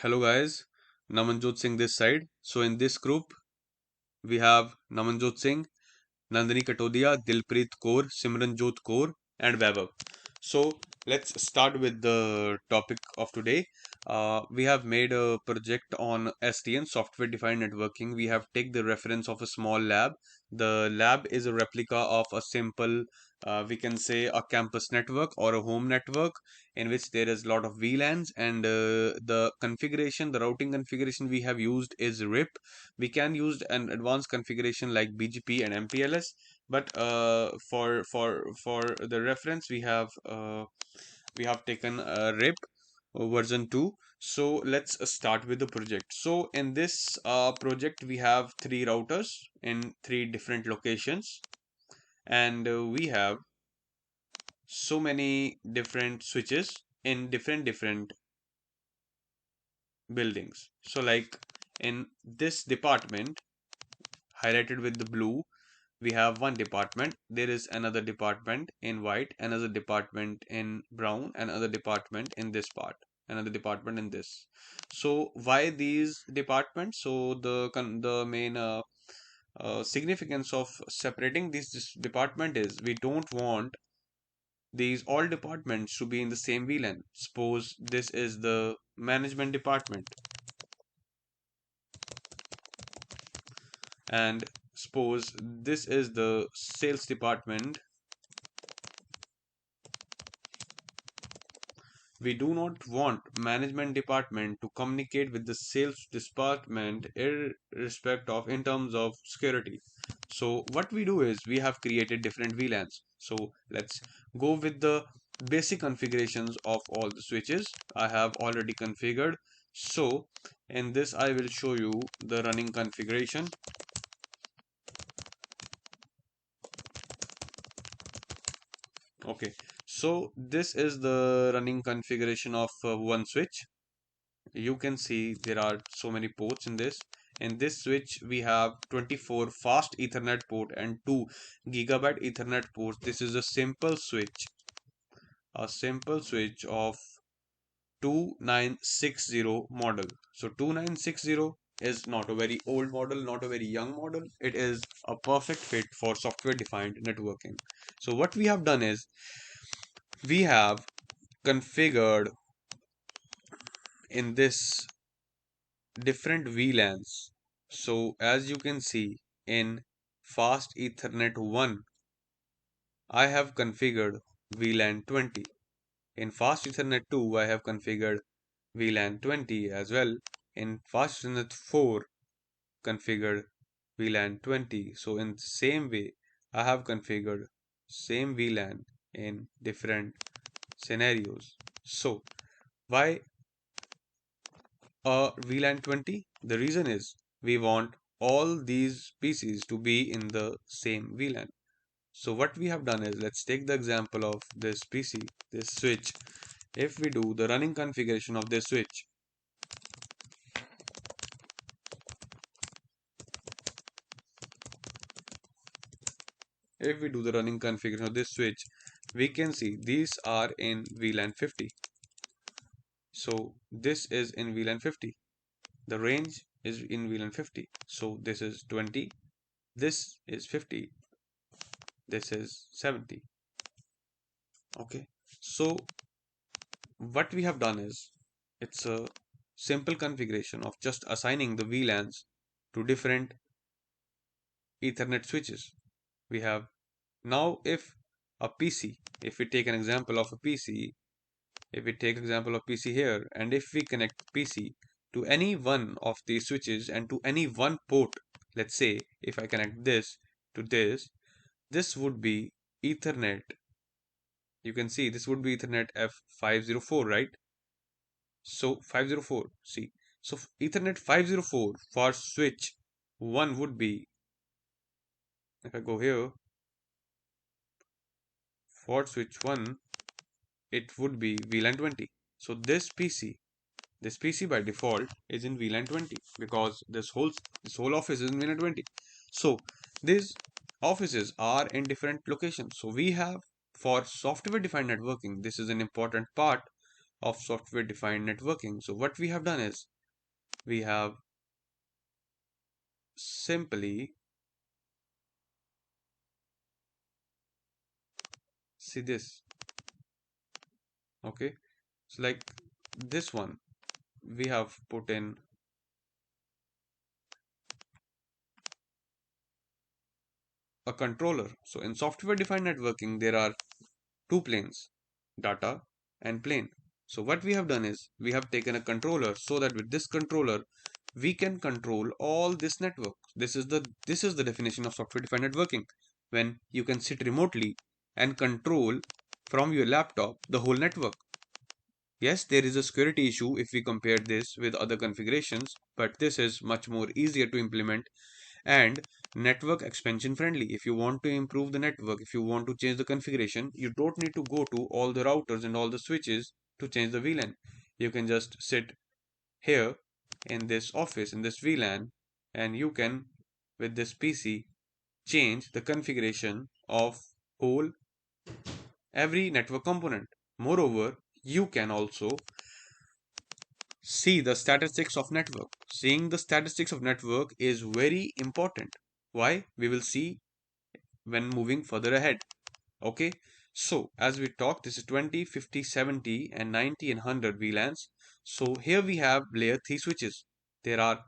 Hello guys, Namanjot Singh this side. So in this group we have Namanjot Singh, Nandini Katodia, Dilpreet Kaur, Simranjot Kaur, and Vaibhav. So let's start with the topic of today. We have made a project on SDN, software defined networking. We have taken the reference of a small lab. The lab is a replica of a simple, we can say a campus network or a home network in which there is a lot of VLANs, and the routing configuration we have used is RIP. We can use an advanced configuration like BGP and MPLS, but for the reference we have taken RIP version 2. So let's start with the project. So in this project we have three routers in three different locations, and we have so many different switches in different buildings. So like in this department highlighted with the blue, we have one department. There is another department in white, another department in brown, another department in this part, another department in this. So why these departments? So the main significance of separating this department is we don't want these all departments to be in the same VLAN. Suppose this is the management department, and suppose this is the sales department. We do not want management department to communicate with the sales department irrespective of in terms of security. So what we do is we have created different VLANs. So let's go with the basic configurations of all the switches I have already configured. So in this I will show you the running configuration. Okay, so this is the running configuration of one switch. You can see there are so many ports in this. In this switch we have 24 fast ethernet port and 2 gigabyte ethernet ports. This is a simple switch of 2960 model. So 2960 is not a very old model, not a very young model. It is a perfect fit for software defined networking. So what we have done is we have configured in this different VLANs. So as you can see in Fast Ethernet 1, I have configured VLAN 20. In Fast Ethernet 2, I have configured VLAN 20 as well. In Fast Ethernet 4, configured VLAN 20. So in the same way, I have configured same VLAN in different scenarios. So why VLAN 20? The reason is we want all these PCs to be in the same VLAN. So what we have done is, let's take the example of this PC, this switch. If we do the running configuration of this switch, we can see these are in VLAN 50. So this is in VLAN 50. The range is in VLAN 50. So this is 20, this is 50, this is 70. Okay. So what we have done is, it's a simple configuration of just assigning the VLANs to different Ethernet switches. We have now, if a PC, if we take an example of a PC, if we take example of PC here, and if we connect PC to any one of these switches and to any one port, let's say if I connect this to this would be Ethernet. You can see this would be Ethernet F504, right? So 504, see. So Ethernet 504 for switch 1 would be, if I go here, for switch 1, it would be VLAN 20. So this PC by default is in VLAN 20 because this whole office is in VLAN 20. So these offices are in different locations. So we have, for software defined networking, this is an important part. of software defined networking. So what we have done is we have simply see this. Okay, so like this one we have put in a controller. So in software defined networking there are two planes, data and plane. So what we have done is we have taken a controller so that with this controller we can control all this network. This is the definition of software defined networking, when you can sit remotely and control from your laptop the whole network. Yes, there is a security issue if we compare this with other configurations, but this is much more easier to implement and network expansion friendly. If you want to improve the network, if you want to change the configuration, you don't need to go to all the routers and all the switches to change the VLAN. You can just sit here in this office in this VLAN and you can with this PC change the configuration of whole every network component. Moreover, you can also see the statistics of network. Seeing the statistics of network is very important. Why? We will see when moving further ahead. Okay, so as we talked, this is 20, 50, 70 and 90 and 100 VLANs. So here we have layer 3 switches. There are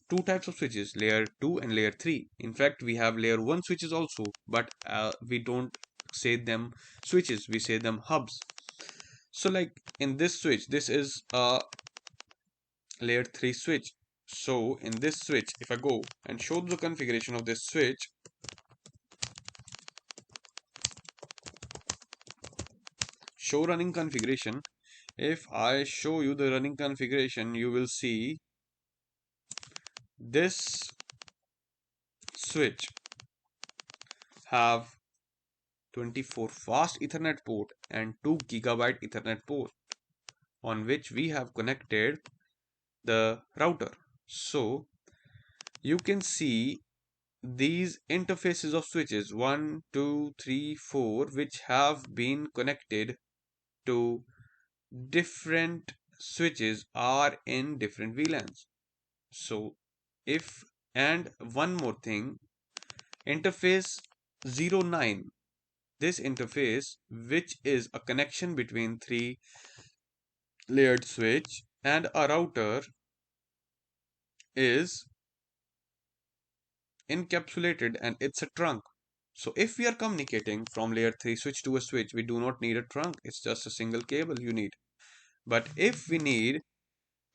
two types of switches, layer 2 and layer 3. In fact, we have layer 1 switches also, but we don't say them switches, we say them hubs. So like in this switch, this is a layer 3 switch. So in this switch, if I go and show the configuration of this switch, show running configuration, if I show you the running configuration, you will see this switch have 24 fast Ethernet port and 2 gigabyte Ethernet port on which we have connected the router. So you can see these interfaces of switches 1, 2, 3, 4 which have been connected to different switches are in different VLANs. So if and one more thing, interface 09, this interface which is a connection between three layered switch and a router is encapsulated and it's a trunk. So if we are communicating from layer 3 switch to a switch, we do not need a trunk, it's just a single cable you need. But if we need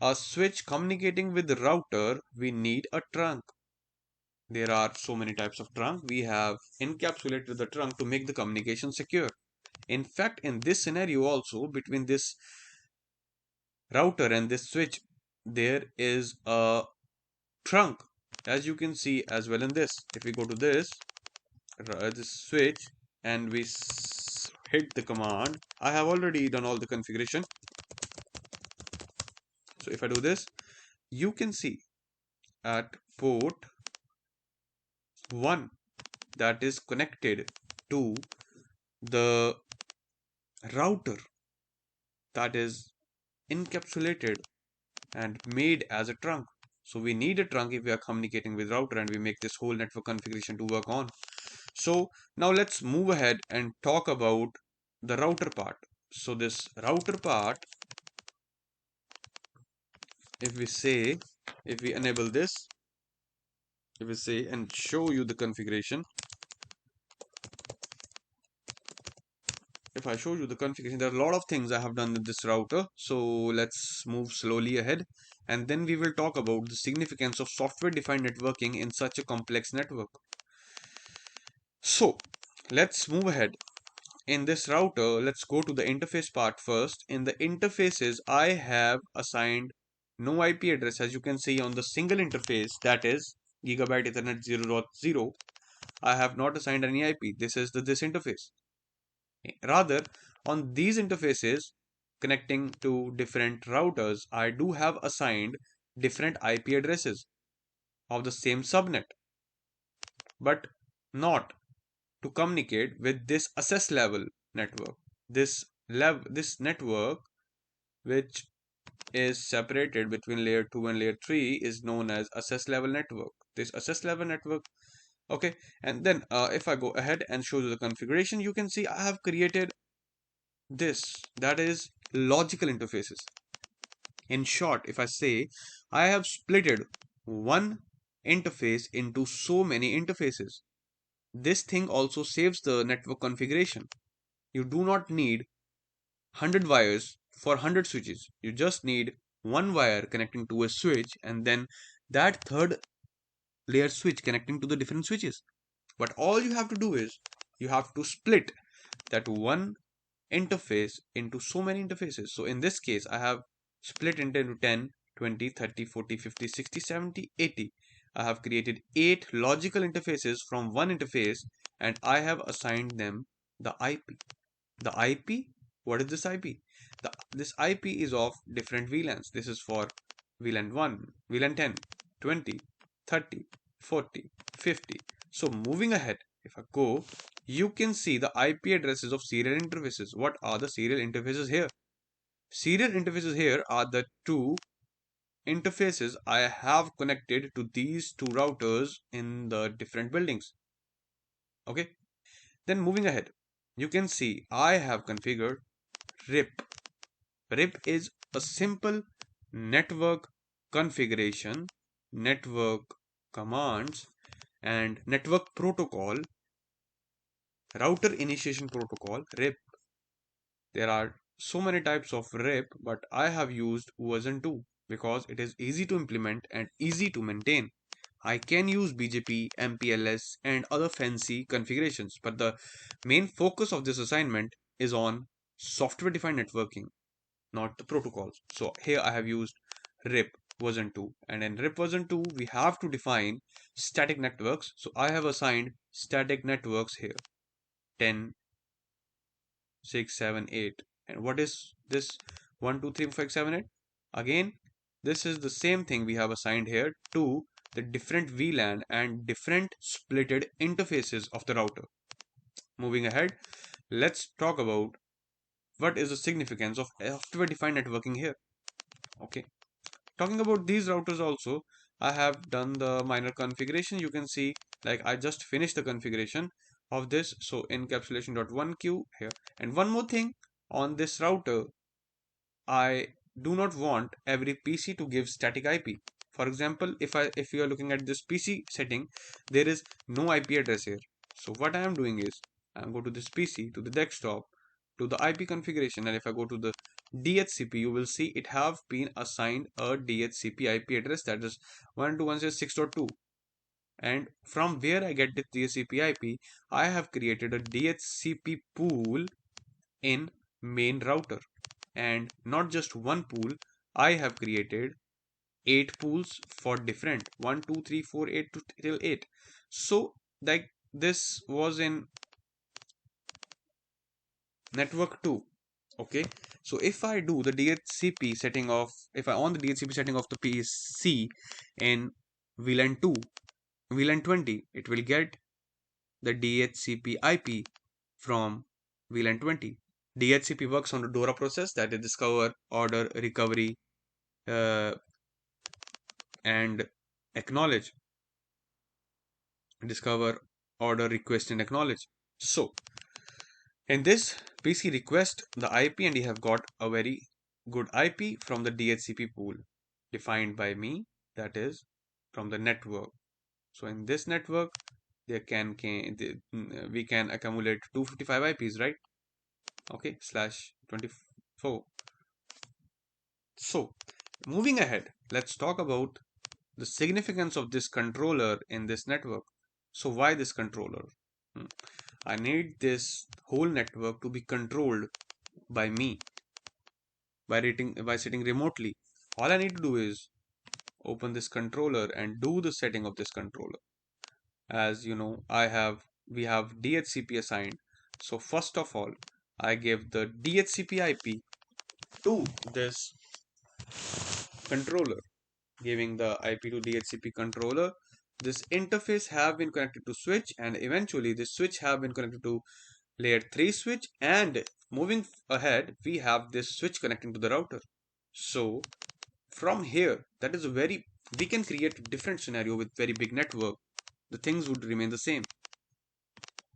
a switch communicating with the router, we need a trunk. There are so many types of trunk. We have encapsulated the trunk to make the communication secure. In fact, in this scenario also, between this router and this switch, there is a trunk, as you can see as well in this. If we go to this switch and we hit the command, I have already done all the configuration. So if I do this, you can see at port 1 that is connected to the router that is encapsulated and made as a trunk. So we need a trunk if we are communicating with router and we make this whole network configuration to work on. So now let's move ahead and talk about the router part. So this router part, if we say, if we enable this, if we say and show you the configuration, if I show you the configuration, there are a lot of things I have done with this router. So let's move slowly ahead and then we will talk about the significance of software defined networking in such a complex network. So let's move ahead. In this router, let's go to the interface part first. In the interfaces, I have assigned no IP address, as you can see on the single interface, that is Gigabyte Ethernet 0.0. I have not assigned any IP. This is this interface. Rather, on these interfaces connecting to different routers, I do have assigned different IP addresses of the same subnet, but not to communicate with this access level network. This network which is separated between layer 2 and layer 3 is known as access level network. This access level network, okay, and then if I go ahead and show you the configuration, you can see I have created this, that is logical interfaces. In short, if I say I have splitted one interface into so many interfaces, this thing also saves the network configuration. You do not need 100 wires for 100 switches. You just need one wire connecting to a switch and then that third layer switch connecting to the different switches. But all you have to do is you have to split that one interface into so many interfaces. So in this case, I have split into 10, 20, 30, 40, 50, 60, 70, 80. I have created 8 logical interfaces from one interface and I have assigned them the IP. The IP, what is this IP? This IP is of different VLANs. This is for VLAN 1, VLAN 10, 20, 30, 40, 50. So moving ahead, if I go, you can see the IP addresses of serial interfaces. What are the serial interfaces here? Serial interfaces here are the two interfaces I have connected to these two routers in the different buildings. Okay, then moving ahead, you can see I have configured RIP. RIP is a simple network configuration, network commands, and network protocol, router initiation protocol, RIP. There are so many types of RIP, but I have used version 2 because it is easy to implement and easy to maintain. I can use BGP, MPLS, and other fancy configurations, but the main focus of this assignment is on software defined networking, not the protocols. So here I have used RIP version 2, and in RIP version 2 we have to define static networks. So I have assigned static networks here, 10, 6, 7, 8. And what is this 1, 2, 3, 4, 5, 7, 8? Again, this is the same thing we have assigned here to the different VLAN and different splitted interfaces of the router. Moving ahead, let's talk about what is the significance of software defined networking here. Okay, talking about these routers also, I have done the minor configuration. You can see like I just finished the configuration of this. So encapsulation.1q here. And one more thing, on this router I do not want every PC to give static IP. For example, if you are looking at this PC setting, there is no IP address here. So what I am doing is I am go to this PC, to the desktop, to the IP configuration, and if I go to the DHCP, you will see it have been assigned a DHCP IP address, that is 192.168.6.2. And from where I get this DHCP IP, I have created a DHCP pool in main router, and not just one pool. I have created 8 pools for different 1 2 3 4 8 till 8. So like this was in network 2. Okay, so if I do the DHCP setting of, if I on the DHCP setting of the PC in VLAN 2, VLAN 20, it will get the DHCP IP from VLAN 20. DHCP works on the DORA process, that is discover, order, recovery, uh, and acknowledge. Discover, order, request, and acknowledge. So in this PC request the IP, and you have got a very good IP from the DHCP pool defined by me, that is from the network. So in this network there we can accumulate 255 IPs, right? Okay, slash 24. So moving ahead, let's talk about the significance of this controller in this network. So why this controller? Hmm. I need this whole network to be controlled by me by sitting remotely. All I need to do is open this controller and do the setting of this controller. As you know, we have DHCP assigned. So first of all, I give the DHCP IP to this controller, giving the IP to DHCP controller. This interface have been connected to switch, and eventually this switch have been connected to layer 3 switch, and moving ahead we have this switch connecting to the router. So from here, that is a very, we can create a different scenario with very big network. The things would remain the same.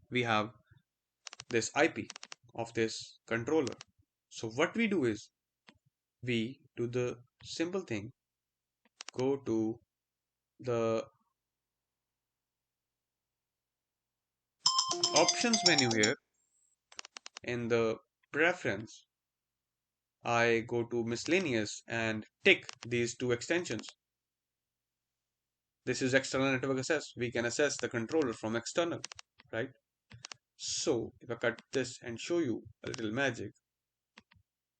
We have this IP of this controller. So what we do is we do the simple thing, go to the options menu here. In the preference, I go to miscellaneous and tick these two extensions. This is external network access. We can access the controller from external, right? So if I cut this and show you a little magic,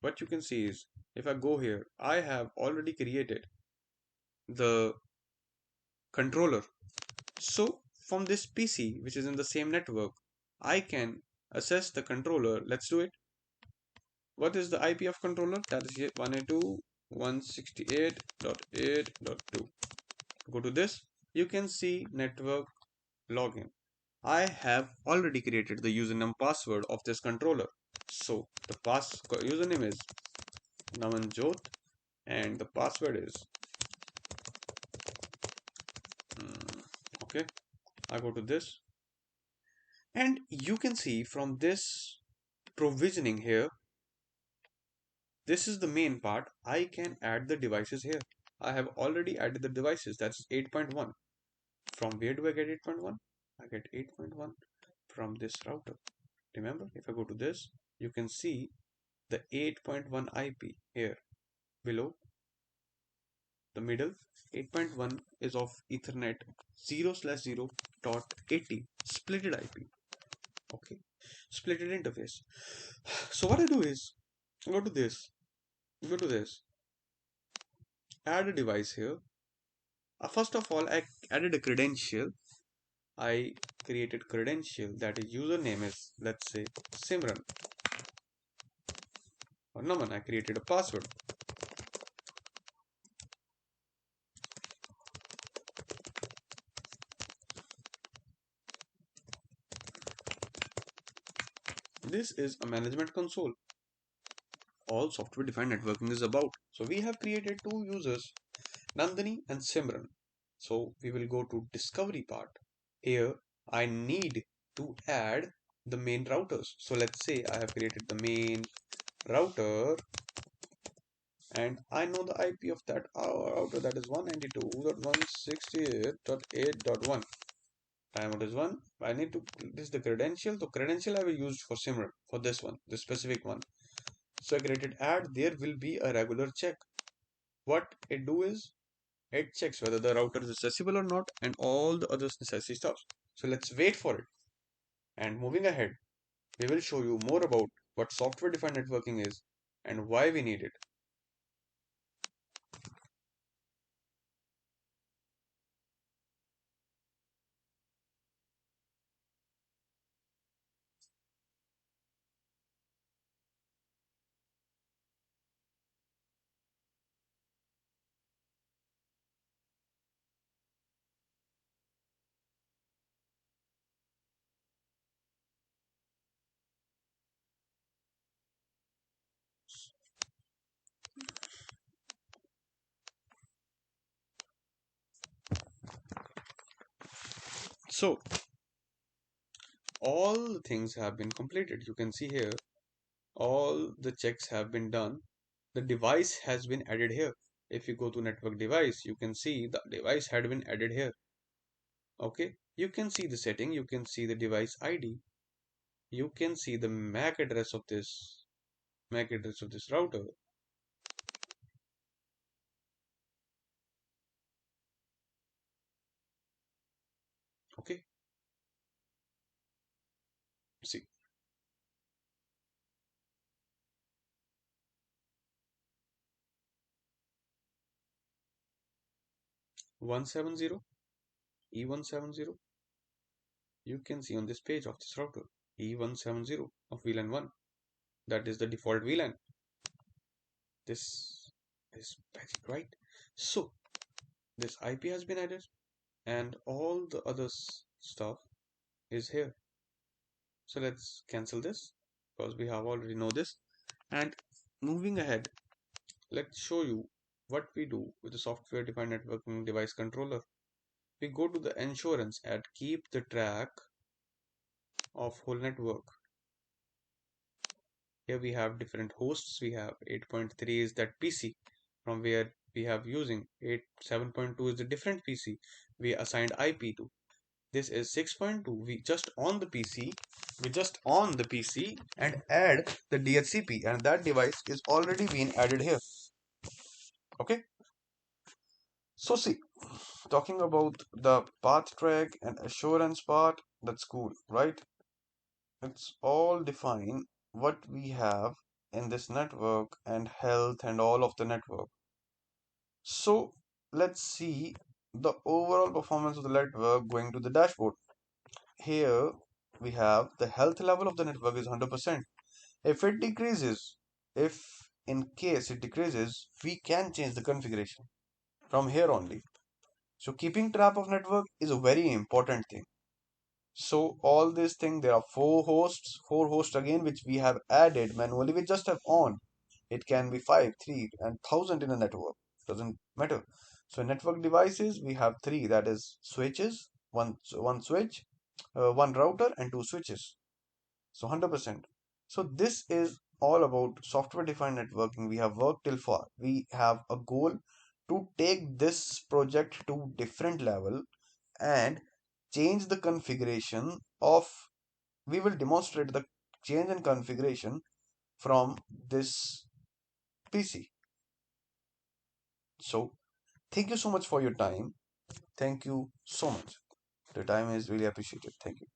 what you can see is if I go here, I have already created the controller. So from this PC, which is in the same network, I can access the controller. Let's do it. What is the IP of controller? That is 192.168.8.2. Go to this. You can see network login. I have already created the username password of this controller. So the username is Namanjot and the password is okay. I go to this and you can see from this provisioning here, this is the main part. I can add the devices here. I have already added the devices. That's 8.1. From where do I get 8.1? I get 8.1 from this router. Remember, if I go to this, you can see the 8.1 IP here below the middle. 8.1 is of Ethernet 0/0.80 splitted IP. Okay, splitted interface. So what I do is go to this, go to this, add a device here. First of all, I added a credential. I created credential that is username is, let's say, Simran or Naman. I created a password. This is a management console. All software defined networking is about. So we have created two users, Nandini and Simran. So we will go to discovery part. Here I need to add the main routers. So let's say I have created the main router and I know the IP of that router, that is 192.168.8.1. Timeout is 1. I need to, this is the credential. The credential I will use for Simran for this one, this specific one. So I created add, there will be a regular check. What it do is it checks whether the router is accessible or not and all the other necessary stuff. So let's wait for it. And moving ahead, we will show you more about what software defined networking is and why we need it. So all the things have been completed. You can see here all the checks have been done. The device has been added here. If you go to network device, you can see the device had been added here. Okay, you can see the setting, you can see the device ID, you can see the MAC address of this router. Okay, see 170 E170. You can see on this page of this router E170 of VLAN 1. That is the default VLAN. This is magic, right? So this IP has been added and all the other stuff is here. So let's cancel this because we have already know this. And moving ahead, let's show you what we do with the software defined networking device controller. We go to the insurance and keep the track of whole network. Here we have different hosts. We have 8.3 is that PC from where we have using 8 7.2 is the different PC we assigned IP to. This is 6.2. We just on the PC and add the DHCP, and that device is already been added here. Okay. So see, talking about the path track and assurance part, that's cool, right? It's all define what we have in this network and health and all of the network. So let's see the overall performance of the network going to the dashboard. Here we have the health level of the network is 100%. If it decreases, if in case it decreases, we can change the configuration from here only. So keeping track of network is a very important thing. So all these things, there are four hosts again, which we have added manually. We just have on. It can be five, three, and thousand in a network. Doesn't matter. So network devices, we have three. That is switches, one switch, one router, and two switches. So 100%. So this is all about software defined networking. We have worked till far. We have a goal to take this project to different level and change the configuration of, we will demonstrate the change in configuration from this PC. So thank you so much for your time. Thank you so much. The time is really appreciated. Thank you.